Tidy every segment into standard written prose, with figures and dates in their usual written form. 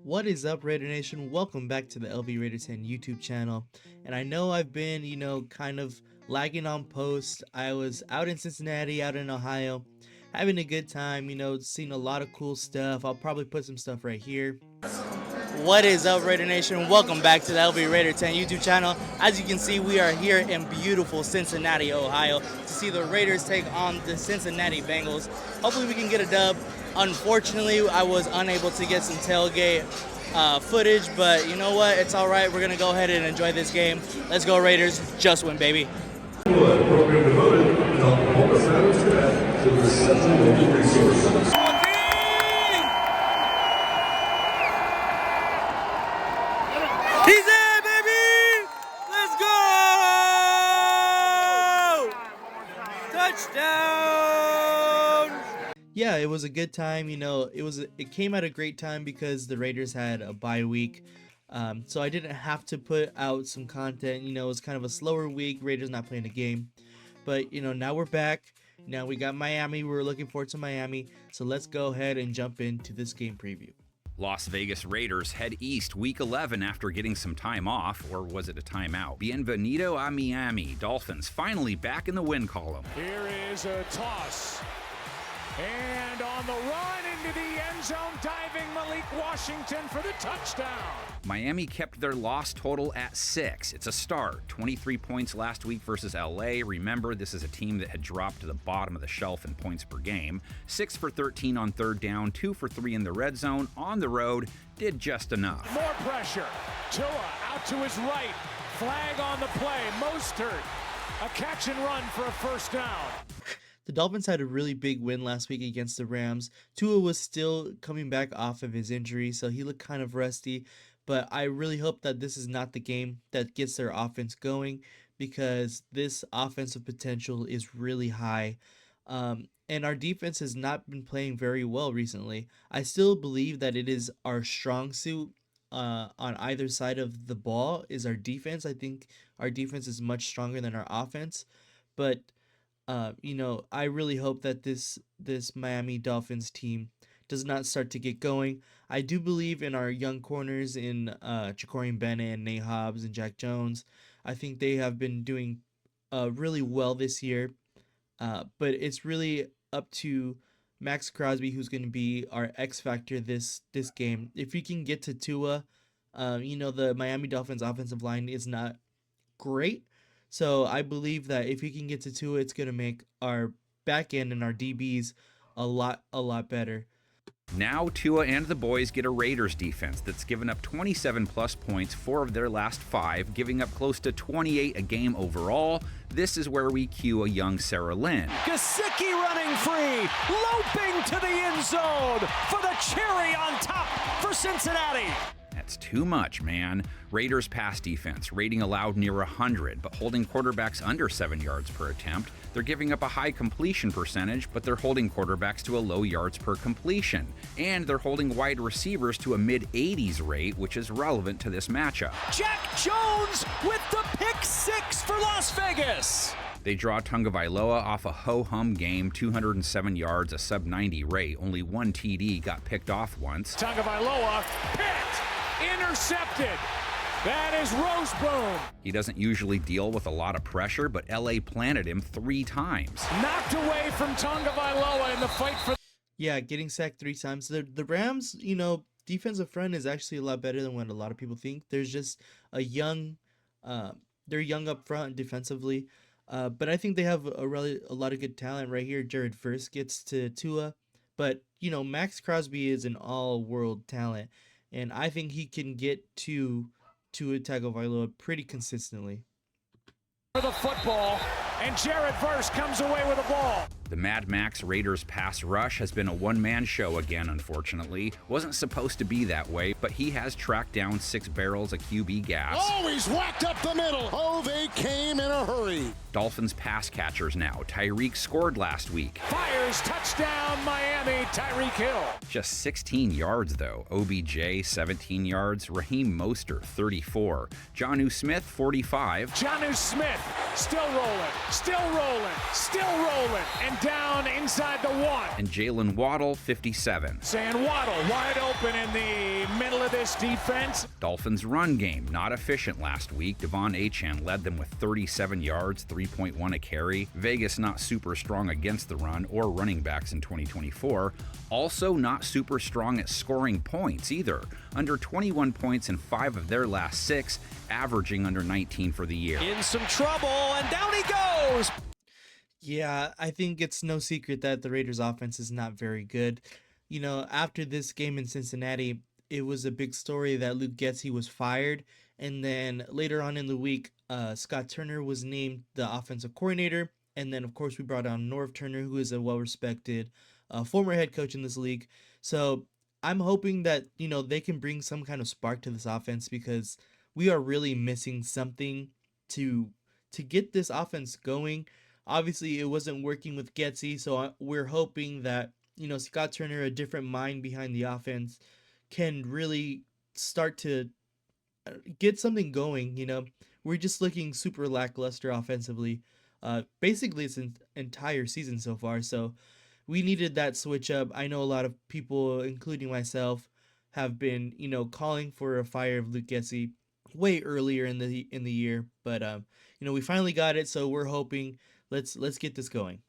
What is up, Raider Nation? Welcome back to the LV Raider 10 YouTube channel. And I know I've been, kind of lagging on posts. I was out in Cincinnati, out in Ohio, having a good time, seeing a lot of cool stuff. I'll probably put some stuff right here. What is up, Raider Nation? Welcome back to the LV Raider 10 YouTube channel. As you can see, we are here in beautiful Cincinnati, Ohio to see the Raiders take on the Cincinnati Bengals. Hopefully we can get a dub. Unfortunately, I was unable to get some tailgate footage, but you know what? It's all right. We're going to go ahead and enjoy this game. Let's go, Raiders. Just win, baby. Program devoted to Oklahoma Sound staff to the Central Local Resources. He's in, baby! Let's go! Touchdown! Yeah, it was a good time. It came at a great time because the Raiders had a bye week. So I didn't have to put out some content. It was kind of a slower week. Raiders not playing a game. But, now we're back. Now we got Miami. We're looking forward to Miami. So let's go ahead and jump into this game preview. Las Vegas Raiders head east week 11 after getting some time off, or was it a timeout? Bienvenido a Miami. Dolphins finally back in the win column. Here is a toss. And on the run into the end zone, diving Malik Washington for the touchdown. Miami kept their loss total at 6. It's a start. 23 points last week versus LA. Remember, this is a team that had dropped to the bottom of the shelf in points per game. 6 for 13 on third down, 2 for 3 in the red zone. On the road, did just enough. More pressure. Tua out to his right. Flag on the play. Mostert. A catch and run for a first down. The Dolphins had a really big win last week against the Rams. Tua was still coming back off of his injury, so he looked kind of rusty. But I really hope that this is not the game that gets their offense going, because this offensive potential is really high. And our defense has not been playing very well recently. I still believe that it is our strong suit on either side of the ball is our defense. I think our defense is much stronger than our offense. But I really hope that this Miami Dolphins team does not start to get going. I do believe in our young corners in Ja'Cory Bennett and Nate Hobbs and Jack Jones. I think they have been doing really well this year. But it's really up to Max Crosby, who's going to be our X factor this game. If we can get to Tua, the Miami Dolphins offensive line is not great. So I believe that if we can get to Tua, it's going to make our back end and our DBs a lot better. Now Tua and the boys get a Raiders defense that's given up 27-plus points 4 of their last 5, giving up close to 28 a game overall. This is where we cue a young Sarah Lynn. Gesicki running free, loping to the end zone for the cherry on top for Cincinnati. That's too much, man. Raiders pass defense, rating allowed near 100, but holding quarterbacks under 7 yards per attempt. They're giving up a high completion percentage, but they're holding quarterbacks to a low yards per completion. And they're holding wide receivers to a mid-80s rate, which is relevant to this matchup. Jack Jones with the pick 6 for Las Vegas. They draw Tagovailoa off a ho-hum game, 207 yards, a sub-90 rate. Only 1 TD got picked off once. Tagovailoa picked. Intercepted. That is Roseboom. He doesn't usually deal with a lot of pressure, but LA planted him 3 times. Knocked away from Tagovailoa in the fight for... Yeah, getting sacked 3 times. The Rams, defensive front is actually a lot better than what a lot of people think. There's just they're young up front defensively. But I think they have a lot of good talent right here. Jared Verse gets to Tua. But, Max Crosby is an all-world talent. And I think he can get to Tagovailoa pretty consistently. For the football, and Jared Verse comes away with a ball. The Mad Max Raiders pass rush has been a one-man show again, unfortunately. Wasn't supposed to be that way, but he has tracked down 6 barrels of QB gas. Oh, he's whacked up the middle. Oh, they came in a hurry. Dolphins pass catchers now. Tyreek scored last week. Fires, touchdown, Miami, Tyreek Hill. Just 16 yards, though. OBJ, 17 yards. Raheem Mostert, 34. Jonnu Smith, 45. Jonnu Smith, still rolling, still rolling, still rolling, and down inside the 1. And Jalen Waddle, 57. Saying Waddle wide open in the middle of this defense. Dolphins' run game, not efficient last week. Devon Achane led them with 37 yards, 3.1 a carry. Vegas not super strong against the run or running backs in 2024. Also not super strong at scoring points either. Under 21 points in 5 of their last 6, averaging under 19 for the year. In some trouble, and down he goes! Yeah, I think it's no secret that the Raiders offense is not very good. You know, after this game in Cincinnati, it was a big story that Luke Getsy was fired. And then later on in the week, Scott Turner was named the offensive coordinator. And then, of course, we brought on Norv Turner, who is a well-respected former head coach in this league. So I'm hoping that, you know, they can bring some kind of spark to this offense, because we are really missing something to get this offense going. Obviously, it wasn't working with Getsy, so we're hoping that, you know, Scott Turner, a different mind behind the offense, can really start to get something going. You know, we're just looking super lackluster offensively, basically it's an entire season so far. So we needed that switch up. I know a lot of people, including myself, have been, you know, calling for a fire of Luke Getsy way earlier in the year, but you know, we finally got it, so we're hoping let's get this going.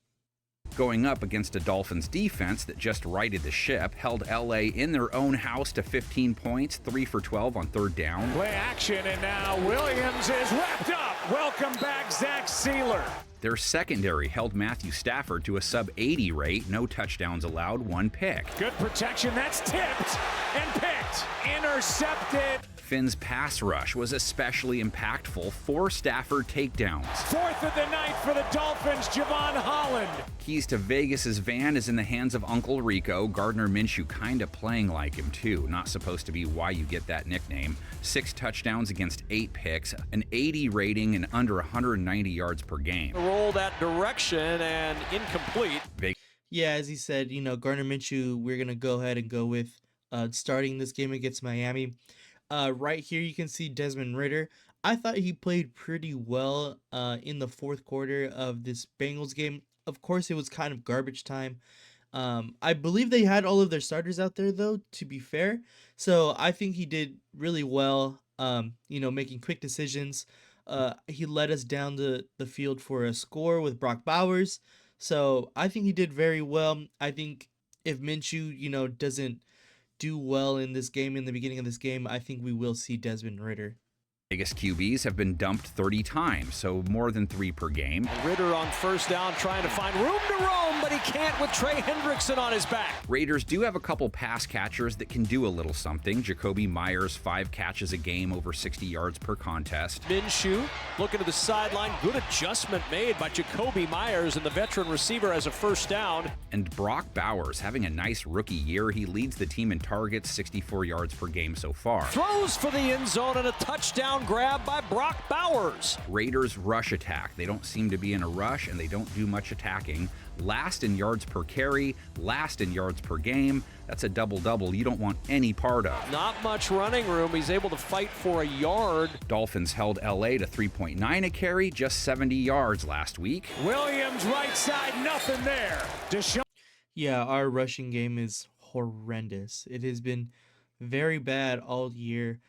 Going up against a Dolphins defense that just righted the ship, held LA in their own house to 15 points, 3 for 12 on 3rd down. Play action, and now Williams is wrapped up. Welcome back, Zach Sealer. Their secondary held Matthew Stafford to a sub-80 rate, no touchdowns allowed, 1 pick. Good protection, that's tipped and picked. Intercepted. Finn's pass rush was especially impactful, 4 Stafford takedowns. 4th of the night for the Dolphins, Javon Holland. Keys to Vegas's van is in the hands of Uncle Rico. Gardner Minshew kinda playing like him too. Not supposed to be why you get that nickname. 6 touchdowns against 8 picks, an 80 rating and under 190 yards per game. Roll that direction and incomplete. Yeah, as he said, you know, Gardner Minshew, we're gonna go ahead and go with starting this game against Miami. Right here, you can see Desmond Ridder. I thought he played pretty well in the 4th quarter of this Bengals game. Of course, it was kind of garbage time. I believe they had all of their starters out there, though, to be fair. So I think he did really well, you know, making quick decisions. He led us down the field for a score with Brock Bowers. So I think he did very well. I think if Minshew, you know, doesn't do well in this game, in the beginning of this game, I think we will see Desmond Ridder. Vegas QBs have been dumped 30 times, so more than 3 per game. Ridder on 1st down trying to find room to roam, but he can't with Trey Hendrickson on his back. Raiders do have a couple pass catchers that can do a little something. Jacoby Myers, 5 catches a game, over 60 yards per contest. Minshew looking to the sideline. Good adjustment made by Jacoby Myers, and the veteran receiver has a 1st down. And Brock Bowers having a nice rookie year. He leads the team in targets, 64 yards per game so far. Throws for the end zone and a touchdown grab by Brock Bowers. Raiders rush attack. They don't seem to be in a rush, and they don't do much attacking. Last in yards per carry, last in yards per game. That's a double-double you don't want any part of. Not much running room. He's able to fight for a yard. Dolphins held LA to 3.9 a carry, just 70 yards last week. Williams right side, nothing there. Yeah, our rushing game is horrendous. It has been very bad all year.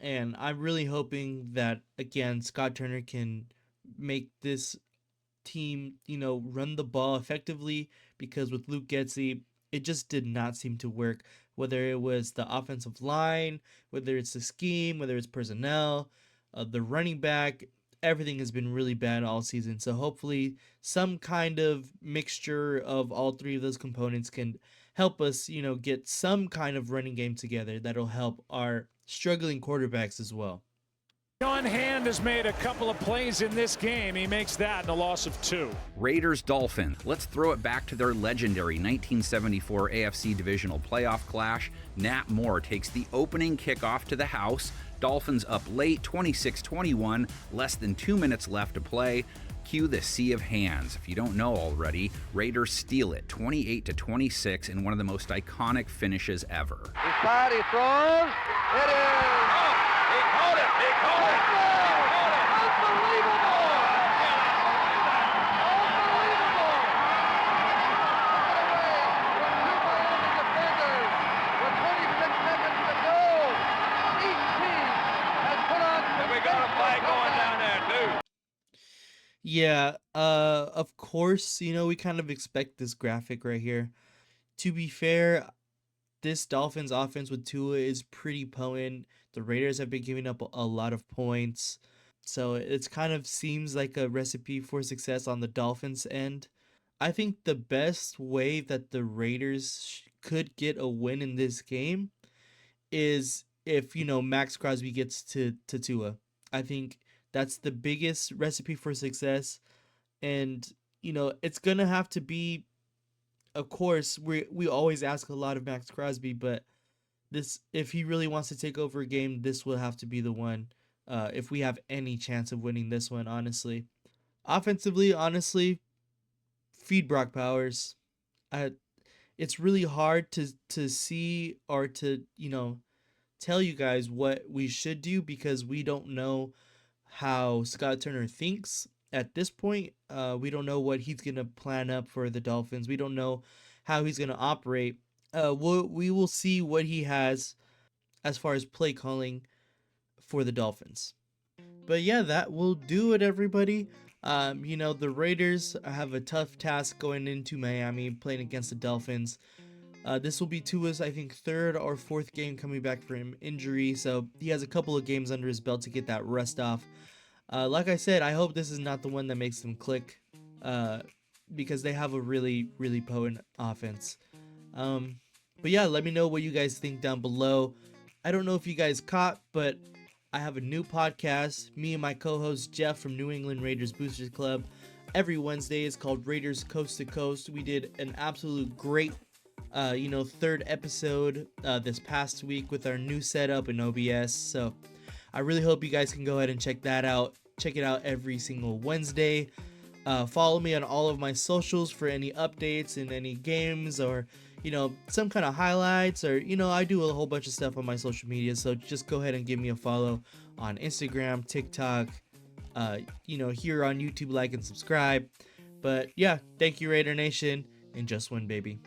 And I'm really hoping that, again, Scott Turner can make this team, you know, run the ball effectively, because with Luke Getsy, it just did not seem to work. Whether it was the offensive line, whether it's the scheme, whether it's personnel, the running back, everything has been really bad all season. So hopefully some kind of mixture of all 3 of those components can help us, you know, get some kind of running game together that'll help our struggling quarterbacks as well. John Hand has made a couple of plays in this game. He makes that in a loss of 2. Raiders Dolphins. Let's throw it back to their legendary 1974 AFC divisional playoff clash. Nat Moore takes the opening kickoff to the house. Dolphins up late, 26-21, less than 2 minutes left to play. Cue the sea of hands. If you don't know already, Raiders steal it 28-26 in one of the most iconic finishes ever. He side, he throws. It is. Oh, he caught it. He caught it. Unbelievable. Unbelievable. Yeah, of course, we kind of expect this graphic right here. To be fair, this Dolphins offense with Tua is pretty potent. The Raiders have been giving up a lot of points. So it's kind of seems like a recipe for success on the Dolphins end. I think the best way that the Raiders could get a win in this game is if, Max Crosby gets to Tua. I think that's the biggest recipe for success. And, it's going to have to be, of course, we always ask a lot of Max Crosby, but this, if he really wants to take over a game, this will have to be the one. If we have any chance of winning this one, honestly. Offensively, honestly, feed Brock Powers. I, it's really hard to see or to tell you guys what we should do because we don't know how Scott Turner thinks at this point. We don't know what he's gonna plan up for the Dolphins. We don't know how he's gonna operate. We will see what he has as far as play calling for the Dolphins. But yeah, that will do it, everybody. The Raiders have a tough task going into Miami playing against the Dolphins. This will be Tua's, I think, third or fourth game coming back from injury, so he has a couple of games under his belt to get that rust off. Like I said, I hope this is not the one that makes them click, uh, because they have a really, really potent offense. Um, but yeah, let me know what you guys think down below. I don't know if you guys caught, but I have a new podcast. Me and my co-host Jeff from New England Raiders Boosters Club. Every Wednesday is called Raiders Coast to Coast. We did an absolute great, third episode this past week with our new setup in OBS. So I really hope you guys can go ahead and check that out. Check it out every single Wednesday. Follow me on all of my socials for any updates and any games or, some kind of highlights or, I do a whole bunch of stuff on my social media. So just go ahead and give me a follow on Instagram, TikTok, here on YouTube, like and subscribe. But yeah, thank you, Raider Nation, and just win, baby.